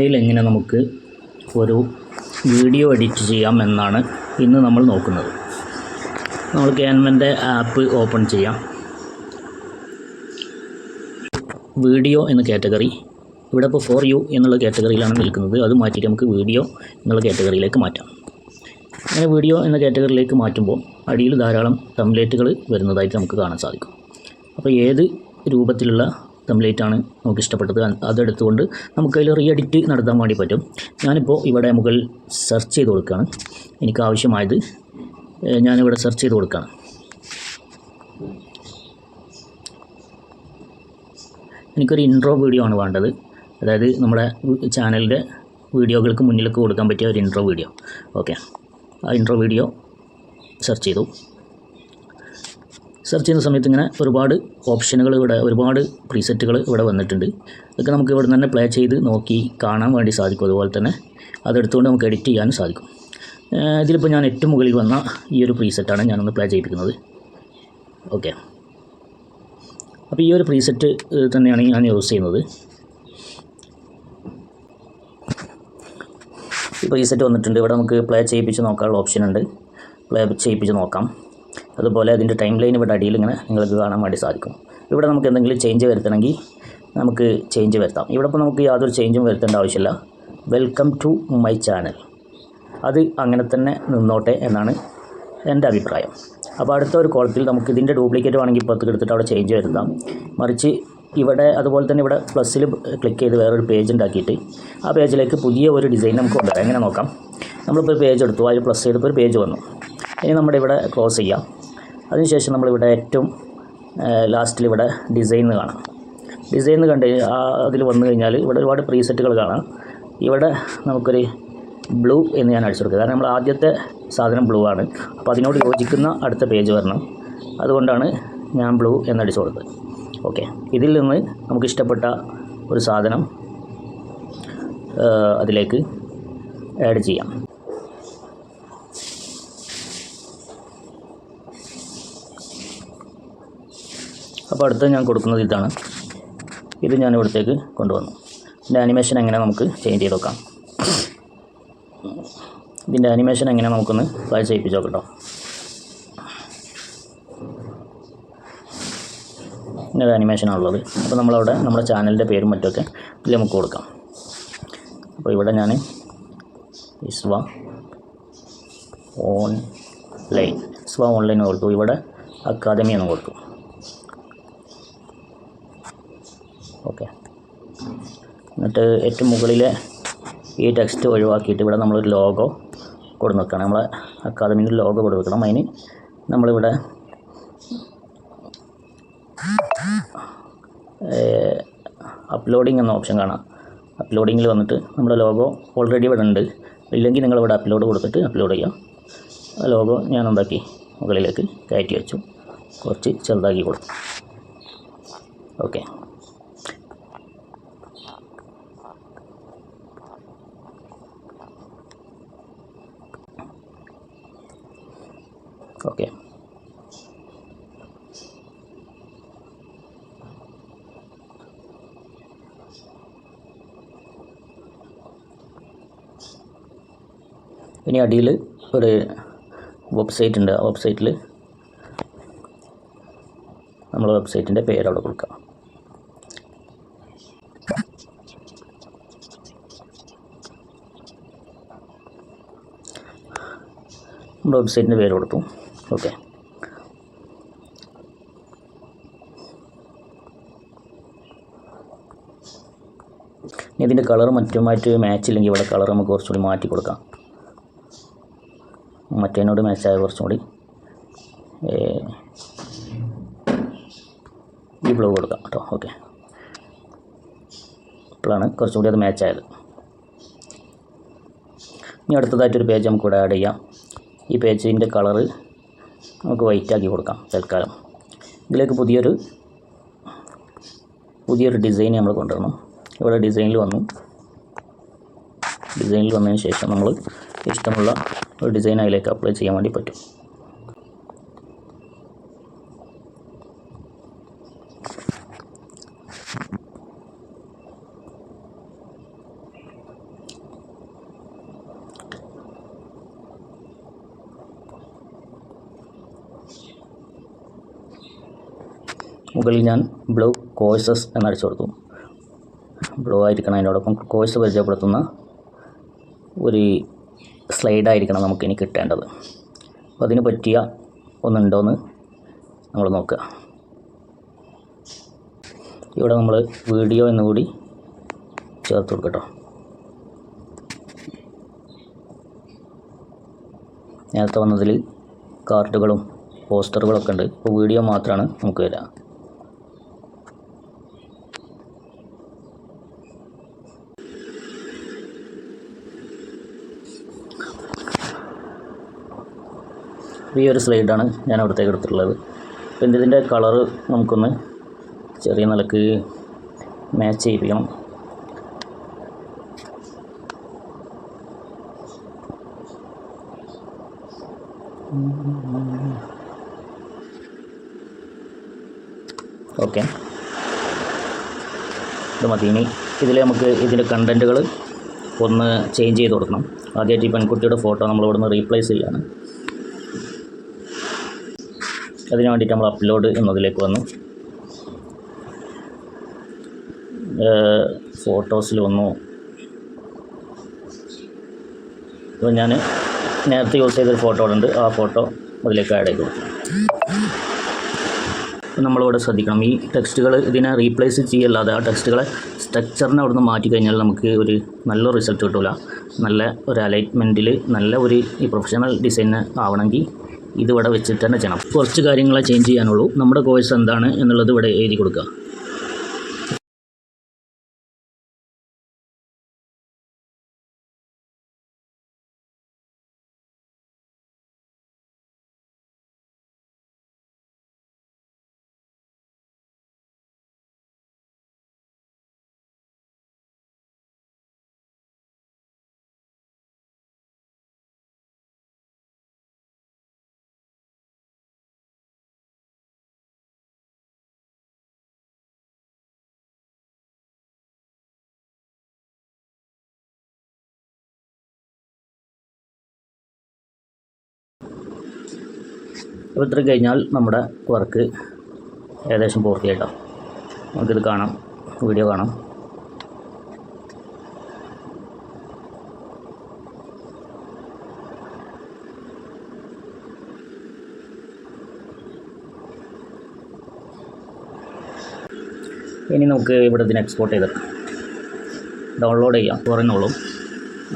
ക്യാൻവയിൽ എങ്ങനെ നമുക്ക് ഒരു വീഡിയോ എഡിറ്റ് ചെയ്യാം എന്നാണ് ഇന്ന് നമ്മൾ നോക്കുന്നത്. നമ്മൾ ക്യാൻവൻ്റെ ആപ്പ് ഓപ്പൺ ചെയ്യാം. വീഡിയോ എന്ന കാറ്റഗറി ഇവിടെ ഇപ്പോൾ ഫോർ യു എന്നുള്ള കാറ്റഗറിയിലാണ് നിൽക്കുന്നത്. അത് മാറ്റിയിട്ട് നമുക്ക് വീഡിയോ എന്നുള്ള കാറ്റഗറിയിലേക്ക് മാറ്റാം. അങ്ങനെ വീഡിയോ എന്ന കാറ്റഗറിയിലേക്ക് മാറ്റുമ്പോൾ അടിയിൽ ധാരാളം തംബ്ലേറ്റുകൾ വരുന്നതായിട്ട് നമുക്ക് കാണാൻ സാധിക്കും. അപ്പോൾ ഏത് രൂപത്തിലുള്ള തംബ്ലേറ്റാണ് നമുക്ക് ഇഷ്ടപ്പെട്ടത് അതെടുത്തുകൊണ്ട് നമുക്കതിൽ റീ എഡിറ്റ് നടത്താൻ വേണ്ടി പറ്റും. ഞാനിപ്പോൾ ഇവിടെ മുകളിൽ സെർച്ച് ചെയ്ത് കൊടുക്കുകയാണ്. എനിക്ക് ആവശ്യമായത് ഞാനിവിടെ സെർച്ച് ചെയ്ത് കൊടുക്കുകയാണ്. എനിക്കൊരു ഇൻട്രോ വീഡിയോ ആണ് വേണ്ടത്. അതായത് നമ്മുടെ ചാനലിൻ്റെ വീഡിയോകൾക്ക് മുന്നിലേക്ക് കൊടുക്കാൻ പറ്റിയ ഒരു ഇൻട്രോ വീഡിയോ. ഓക്കെ, ആ ഇൻട്രോ വീഡിയോ സെർച്ച് ചെയ്തു. സെർച്ച് ചെയ്യുന്ന സമയത്ത് ഇങ്ങനെ ഒരുപാട് ഓപ്ഷനുകൾ ഇവിടെ, ഒരുപാട് പ്രീസെറ്റുകൾ ഇവിടെ വന്നിട്ടുണ്ട്. അതൊക്കെ നമുക്ക് ഇവിടെ തന്നെ പ്ലേ ചെയ്ത് നോക്കി കാണാൻ വേണ്ടി സാധിക്കും. അതുപോലെ തന്നെ അതെടുത്തുകൊണ്ട് നമുക്ക് എഡിറ്റ് ചെയ്യാനും സാധിക്കും. ഇതിലിപ്പോൾ ഞാൻ ഏറ്റവും മുകളിൽ വന്ന ഈ ഒരു പ്രീസെറ്റാണ് ഞാനൊന്ന് പ്ലേ ചെയ്യിപ്പിക്കുന്നത്. ഓക്കെ, അപ്പോൾ ഈ ഒരു പ്രീസെറ്റ് തന്നെയാണ് ഞാൻ യൂസ് ചെയ്യുന്നത്. ഈ പ്രീസെറ്റ് വന്നിട്ടുണ്ട്. ഇവിടെ നമുക്ക് പ്ലേ ചെയ്യിപ്പിച്ച് നോക്കാനുള്ള ഓപ്ഷൻ ഉണ്ട്. പ്ലേ ചെയ്യിപ്പിച്ച് നോക്കാം. അതുപോലെ അതിൻ്റെ ടൈം ലൈൻ ഇവിടെ അടിയിൽ ഇങ്ങനെ നിങ്ങൾക്ക് കാണാൻ വേണ്ടി സാധിക്കും. ഇവിടെ നമുക്ക് എന്തെങ്കിലും ചേഞ്ച് വരുത്തണമെങ്കിൽ നമുക്ക് ചേഞ്ച് വരുത്താം. ഇവിടെ ഇപ്പോൾ നമുക്ക് യാതൊരു ചേഞ്ചും വരുത്തേണ്ട ആവശ്യമില്ല. വെൽക്കം ടു മൈ ചാനൽ, അത് അങ്ങനെ തന്നെ നിന്നോട്ടെ എന്നാണ് എൻ്റെ അഭിപ്രായം. അപ്പോൾ അടുത്ത ഒരു കോളത്തിൽ നമുക്ക് ഇതിൻ്റെ ഡ്യൂപ്ലിക്കേറ്റ് വേണമെങ്കിൽ ഇപ്പുറത്തേക്ക് എടുത്തിട്ട് അവിടെ ചേഞ്ച് വരുത്താം. മറിച്ച് ഇവിടെ അതുപോലെ തന്നെ ഇവിടെ പ്ലസ്സിൽ ക്ലിക്ക് ചെയ്ത് വേറൊരു പേജ് ഉണ്ടാക്കിയിട്ട് ആ പേജിലേക്ക് പുതിയ ഒരു ഡിസൈൻ നമുക്ക് കൊണ്ടുവരാം. എങ്ങനെ നോക്കാം. നമ്മളിപ്പോൾ ഒരു പേജ് എടുത്തു, അതിൽ പ്ലസ് ചെയ്തപ്പോൾ ഒരു പേജ് വന്നു. ഇനി നമ്മുടെ ഇവിടെ ക്ലോസ് ചെയ്യാം. അതിനുശേഷം നമ്മളിവിടെ ഏറ്റവും ലാസ്റ്റിൽ ഇവിടെ ഡിസൈൻ കാണാം. ഡിസൈൻ കണ്ട് അതിൽ വന്നു കഴിഞ്ഞാൽ ഇവിടെ ഒരുപാട് പ്രീസെറ്റുകൾ കാണാം. ഇവിടെ നമുക്കൊരു ബ്ലൂ എന്ന് ഞാൻ അടിച്ചു കൊടുക്കുക. കാരണം നമ്മൾ ആദ്യത്തെ സാധനം ബ്ലൂ ആണ്. അപ്പോൾ അതിനോട് യോജിക്കുന്ന അടുത്ത പേജ് വരണം. അതുകൊണ്ടാണ് ഞാൻ ബ്ലൂ എന്നടിച്ചു കൊടുത്തത്. ഓക്കെ, ഇതിൽ നിന്ന് നമുക്കിഷ്ടപ്പെട്ട ഒരു സാധനം അതിലേക്ക് ആഡ് ചെയ്യാം. അപ്പോൾ അടുത്ത് ഞാൻ കൊടുക്കുന്നത് ഇതാണ്. ഇത് ഞാൻ ഇവിടത്തേക്ക് കൊണ്ടുവന്നു. ഇതിൻ്റെ ആനിമേഷൻ എങ്ങനെ നമുക്ക് ചേഞ്ച് ചെയ്ത് നോക്കാം. ഇതിൻ്റെ ആനിമേഷൻ എങ്ങനെ നമുക്കൊന്ന് പ്ലേ ചെയ്യിപ്പിച്ച് നോക്കട്ടോ. ഇങ്ങനെ ആനിമേഷനാണുള്ളത്. അപ്പോൾ നമ്മളവിടെ നമ്മുടെ ചാനലിൻ്റെ പേരും മറ്റുമൊക്കെ ഇതിൽ നമുക്ക് കൊടുക്കാം. അപ്പോൾ ഇവിടെ ഞാൻ ഇസ്വ ഓൺലൈൻ കൊടുത്തു. ഇവിടെ അക്കാദമി എന്ന് കൊടുത്തു. ഓക്കെ, എന്നിട്ട് ഏറ്റവും മുകളിലെ ഈ ടെക്സ്റ്റ് ഒഴിവാക്കിയിട്ട് ഇവിടെ നമ്മളൊരു ലോഗോ കൊടുത്ത് വെക്കണം. നമ്മളെ അക്കാദമിൻ്റെ ലോഗോ കൊടുത്ത് വെക്കണം. അതിന് നമ്മളിവിടെ അപ്ലോഡിങ് എന്ന ഓപ്ഷൻ കാണാം. അപ്ലോഡിങ്ങിൽ വന്നിട്ട് നമ്മുടെ ലോഗോ ഓൾറെഡി ഇവിടെ ഉണ്ട്. ഇല്ലെങ്കിൽ നിങ്ങളിവിടെ അപ്ലോഡ് കൊടുത്തിട്ട് അപ്ലോഡ് ചെയ്യാം. ആ ലോഗോ ഞാൻ എന്താക്കി മുകളിലേക്ക് കയറ്റി വെച്ചു. കുറച്ച് ചെറുതാക്കി കൊടുത്തു. ഓക്കെ, ഓക്കെ, ഇനി അടിയിൽ ഒരു വെബ്സൈറ്റ് ഉണ്ട്. ആ വെബ്സൈറ്റിൽ നമ്മൾ വെബ്സൈറ്റിൻ്റെ പേര് അവിടെ കൊടുക്കാം. നമ്മൾ വെബ്സൈറ്റിൻ്റെ പേര് കൊടുത്തു. ഓക്കെ, ഇനി ഇതിൻ്റെ കളർ മറ്റുമായിട്ട് മാച്ച് ഇല്ലെങ്കിൽ ഇവിടെ കളർ നമുക്ക് കുറച്ചുകൂടി മാറ്റി കൊടുക്കാം. മറ്റേനോട് മാച്ചായ കുറച്ചും കൂടി ഈ ബ്ലൂ കൊടുക്കാം കേട്ടോ. ഓക്കെ, ഇപ്പോഴാണ് കുറച്ചും കൂടി അത് മാച്ചായത്. ഇനി അടുത്തതായിട്ടൊരു പേജ് നമുക്ക് ഇവിടെ ആഡ് ചെയ്യാം. ഈ പേജിൻ്റെ കളറ് നമുക്ക് വൈറ്റ് ആക്കി കൊടുക്കാം തൽക്കാലം. ഇതിലേക്ക് പുതിയൊരു ഡിസൈൻ നമ്മൾ കൊണ്ടുവരണം. ഇവിടെ ഡിസൈനിൽ വന്നതിന് ശേഷം നമ്മൾ ഇഷ്ടമുള്ള ഒരു ഡിസൈൻ അതിലേക്ക് അപ്ലൈ ചെയ്യാൻ വേണ്ടി പറ്റും. മുകളിൽ ഞാൻ ബ്ലൂ കോഴ്സസ് എന്നടിച്ചു കൊടുത്തു. ബ്ലൂ ആയിരിക്കണം, അതിനോടൊപ്പം കോഴ്സ് പരിചയപ്പെടുത്തുന്ന ഒരു സ്ലൈഡായിരിക്കണം നമുക്കിനി കിട്ടേണ്ടത്. അപ്പോൾ അതിന് പറ്റിയ ഒന്നുണ്ടോയെന്ന് നമ്മൾ നോക്കുക. ഇവിടെ നമ്മൾ വീഡിയോ എന്നുകൂടി ചേർത്ത് കൊടുക്കട്ടോ. നേരത്തെ വന്നതിൽ കാർഡുകളും പോസ്റ്ററുകളൊക്കെ ഉണ്ട്. ഇപ്പോൾ വീഡിയോ മാത്രമാണ് നമുക്ക് വരിക. ഈ ഒരു സ്ലൈഡാണ് ഞാൻ അവിടത്തേക്ക് എടുത്തിട്ടുള്ളത്. പിന്നെ ഇതിൻ്റെ കളറ് നമുക്കൊന്ന് ചെറിയ നിലക്ക് മാച്ച് ചെയ്യിപ്പിക്കണം. ഓക്കെ, ഇത് മതി. ഇനി ഇതിൽ നമുക്ക് ഇതിൻ്റെ കണ്ടൻറ്റുകൾ ഒന്ന് ചേഞ്ച് ചെയ്ത് കൊടുക്കണം. ആദ്യമായിട്ട് ഈ പെൺകുട്ടിയുടെ ഫോട്ടോ നമ്മൾ ഇവിടെ നിന്ന് റീപ്ലേസ് ചെയ്യാണ്. അതിന് വേണ്ടിയിട്ട് നമ്മൾ അപ്ലോഡ് എന്നതിലേക്ക് വന്നു, ഫോട്ടോസിൽ വന്നു. അപ്പോൾ ഞാൻ നേരത്തെ യൂസ് ചെയ്തൊരു ഫോട്ടോ ഉണ്ട്, ആ ഫോട്ടോ അതിലേക്ക് ആഡ് ചെയ്ത് കൊടുക്കും. നമ്മളിവിടെ ശ്രദ്ധിക്കണം, ഈ ടെക്സ്റ്റുകൾ ഇതിനെ റീപ്ലേസ് ചെയ്യല്ലാതെ ആ ടെക്സ്റ്റുകളെ സ്ട്രക്ചറിനെ അവിടെ നിന്ന് മാറ്റി കഴിഞ്ഞാൽ നമുക്ക് ഒരു നല്ല റിസൾട്ട് കിട്ടില്ല. നല്ല ഒരു അലൈൻമെൻറ്റിൽ നല്ല ഒരു ഈ പ്രൊഫഷണൽ ഡിസൈന് ആവണമെങ്കിൽ ഇതിവിടെ വെച്ചിട്ട് തന്നെ ചെയ്യണം. കുറച്ച് കാര്യങ്ങളെ ചേഞ്ച് ചെയ്യാനുള്ളൂ. നമ്മുടെ കോഴ്സ് എന്താണ് എന്നുള്ളത് ഇവിടെ എഴുതി കൊടുക്കുക. അപ്പോൾ ഇത്ര കഴിഞ്ഞാൽ നമ്മുടെ വർക്ക് ഏകദേശം പൂർത്തിയായിട്ടാണ്. നമുക്കിത് കാണാം, വീഡിയോ കാണാം. ഇനി നമുക്ക് ഇവിടെ ഇതിന് എക്സ്പോർട്ട് ചെയ്തിട്ട് ഡൗൺലോഡ് ചെയ്യാം പറയുന്നുള്ളൂ.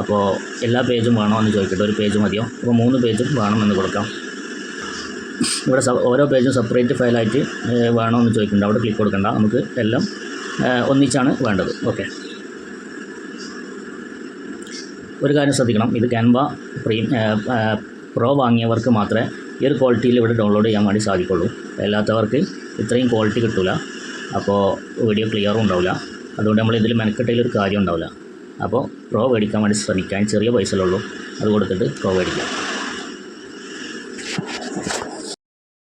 അപ്പോൾ എല്ലാ പേജും വേണോ എന്ന് ചോദിക്കട്ടെ. ഒരു പേജ് മതിയോ? അപ്പോൾ 3 പേജും വേണമെന്ന് കൊടുക്കാം. ഇവിടെ ഓരോ പേജും സെപ്പറേറ്റ് ഫയലായിട്ട് വേണമെന്ന് ചോദിക്കുന്നുണ്ട്. അവിടെ ക്ലിക്ക് കൊടുക്കണ്ട, നമുക്ക് എല്ലാം ഒന്നിച്ചാണ് വേണ്ടത്. ഓക്കെ, ഒരു കാര്യം ശ്രദ്ധിക്കണം, ഇത് ക്യാൻവ പ്രോ വാങ്ങിയവർക്ക് മാത്രമേ ഈ ഒരു ക്വാളിറ്റിയിൽ ഇവിടെ ഡൗൺലോഡ് ചെയ്യാൻ വേണ്ടി സാധിക്കുള്ളൂ. അല്ലാത്തവർക്ക് ഇത്രയും ക്വാളിറ്റി കിട്ടില്ല. അപ്പോൾ വീഡിയോ ക്ലിയറും ഉണ്ടാവില്ല. അതുകൊണ്ട് നമ്മൾ ഇതിൽ മെനക്കെട്ടതിലൊരു കാര്യം ഉണ്ടാവില്ല. അപ്പോൾ പ്രോ മേടിക്കാൻ വേണ്ടി ശ്രമിക്കാൻ ചെറിയ പൈസയിലുള്ളൂ, അത് കൊടുത്തിട്ട് പ്രോ മേടിക്കാം.